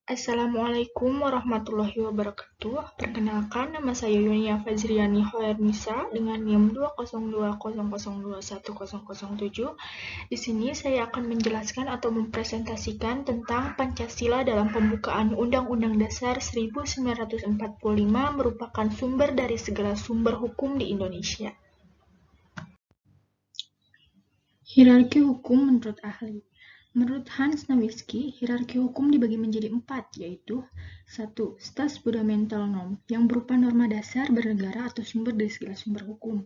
Assalamualaikum warahmatullahi wabarakatuh. Perkenalkan, nama saya Yunia Fazriani Hoernisa dengan NIM 20200210007. Di sini saya akan menjelaskan atau mempresentasikan tentang Pancasila dalam pembukaan Undang-Undang Dasar 1945 merupakan sumber dari segala sumber hukum di Indonesia. Hierarki hukum menurut ahli. Menurut Hans Nawiski, hierarki hukum dibagi menjadi 4, yaitu 1. Stats fundamental norm, yang berupa norma dasar bernegara atau sumber dari segala sumber hukum.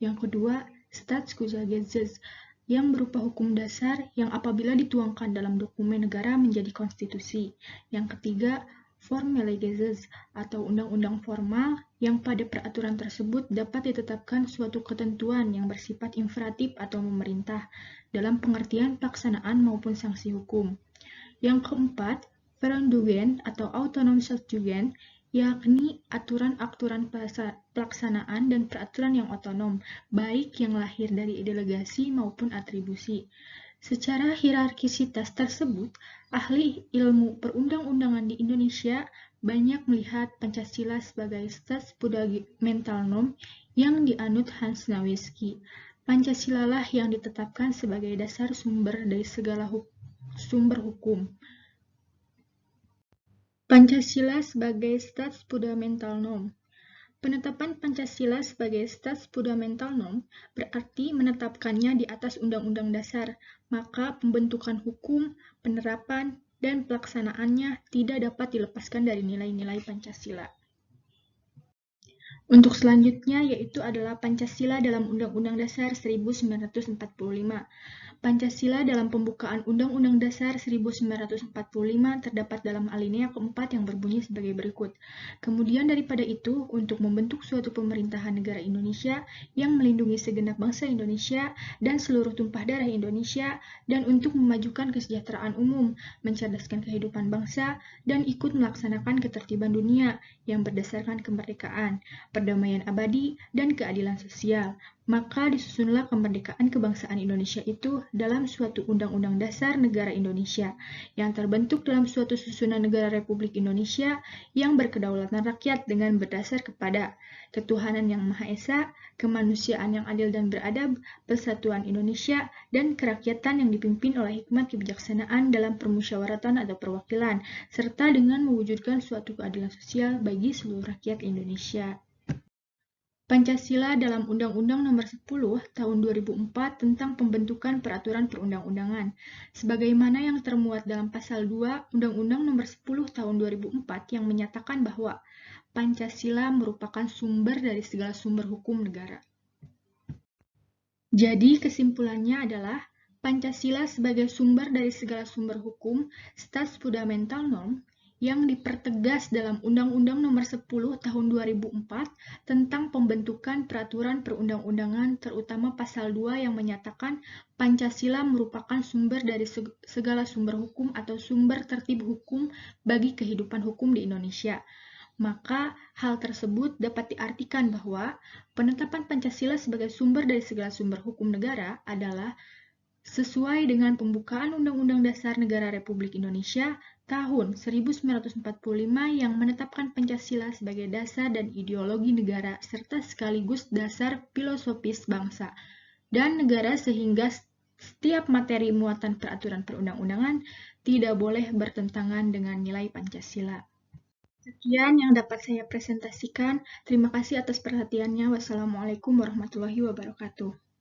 Yang kedua, Staatsgesetz, yang berupa hukum dasar yang apabila dituangkan dalam dokumen negara menjadi konstitusi. Yang ketiga, Formelle Gesetz, atau undang-undang formal yang pada peraturan tersebut dapat ditetapkan suatu ketentuan yang bersifat imperatif atau memerintah dalam pengertian pelaksanaan maupun sanksi hukum. Yang keempat, Verordnungen atau Autonomsgesetz, yakni aturan-aturan pelaksanaan dan peraturan yang otonom, baik yang lahir dari delegasi maupun atribusi. Secara hierarkisitas tersebut, ahli ilmu perundang-undangan di Indonesia banyak melihat Pancasila sebagai stats fundamental norm yang dianut Hans Nawiski. Pancasila lah yang ditetapkan sebagai dasar sumber dari segala sumber hukum. Pancasila sebagai stats fundamental norm. Penetapan Pancasila sebagai stats fundamental norm berarti menetapkannya di atas Undang-Undang Dasar, maka pembentukan hukum, penerapan, dan pelaksanaannya tidak dapat dilepaskan dari nilai-nilai Pancasila. Untuk selanjutnya yaitu adalah Pancasila dalam Undang-Undang Dasar 1945. Pancasila dalam pembukaan Undang-Undang Dasar 1945 terdapat dalam alinea keempat yang berbunyi sebagai berikut. Kemudian daripada itu, untuk membentuk suatu pemerintahan negara Indonesia yang melindungi segenap bangsa Indonesia dan seluruh tumpah darah Indonesia, dan untuk memajukan kesejahteraan umum, mencerdaskan kehidupan bangsa, dan ikut melaksanakan ketertiban dunia yang berdasarkan kemerdekaan, perdamaian abadi, dan keadilan sosial. Maka disusunlah kemerdekaan kebangsaan Indonesia itu dalam suatu Undang-Undang Dasar Negara Indonesia yang terbentuk dalam suatu susunan negara Republik Indonesia yang berkedaulatan rakyat dengan berdasar kepada ketuhanan yang Maha Esa, kemanusiaan yang adil dan beradab, persatuan Indonesia, dan kerakyatan yang dipimpin oleh hikmat kebijaksanaan dalam permusyawaratan atau perwakilan, serta dengan mewujudkan suatu keadilan sosial bagi seluruh rakyat Indonesia. Pancasila dalam Undang-Undang Nomor 10 Tahun 2004 tentang pembentukan peraturan perundang-undangan, sebagaimana yang termuat dalam Pasal 2 Undang-Undang Nomor 10 Tahun 2004 yang menyatakan bahwa Pancasila merupakan sumber dari segala sumber hukum negara. Jadi kesimpulannya adalah Pancasila sebagai sumber dari segala sumber hukum, stats fundamental norm, yang dipertegas dalam Undang-Undang Nomor 10 Tahun 2004 tentang pembentukan peraturan perundang-undangan, terutama Pasal 2 yang menyatakan Pancasila merupakan sumber dari segala sumber hukum atau sumber tertib hukum bagi kehidupan hukum di Indonesia. Maka hal tersebut dapat diartikan bahwa penetapan Pancasila sebagai sumber dari segala sumber hukum negara adalah sesuai dengan pembukaan Undang-Undang Dasar Negara Republik Indonesia tahun 1945 yang menetapkan Pancasila sebagai dasar dan ideologi negara serta sekaligus dasar filosofis bangsa dan negara sehingga setiap materi muatan peraturan perundang-undangan tidak boleh bertentangan dengan nilai Pancasila. Sekian yang dapat saya presentasikan. Terima kasih atas perhatiannya. Wassalamualaikum warahmatullahi wabarakatuh.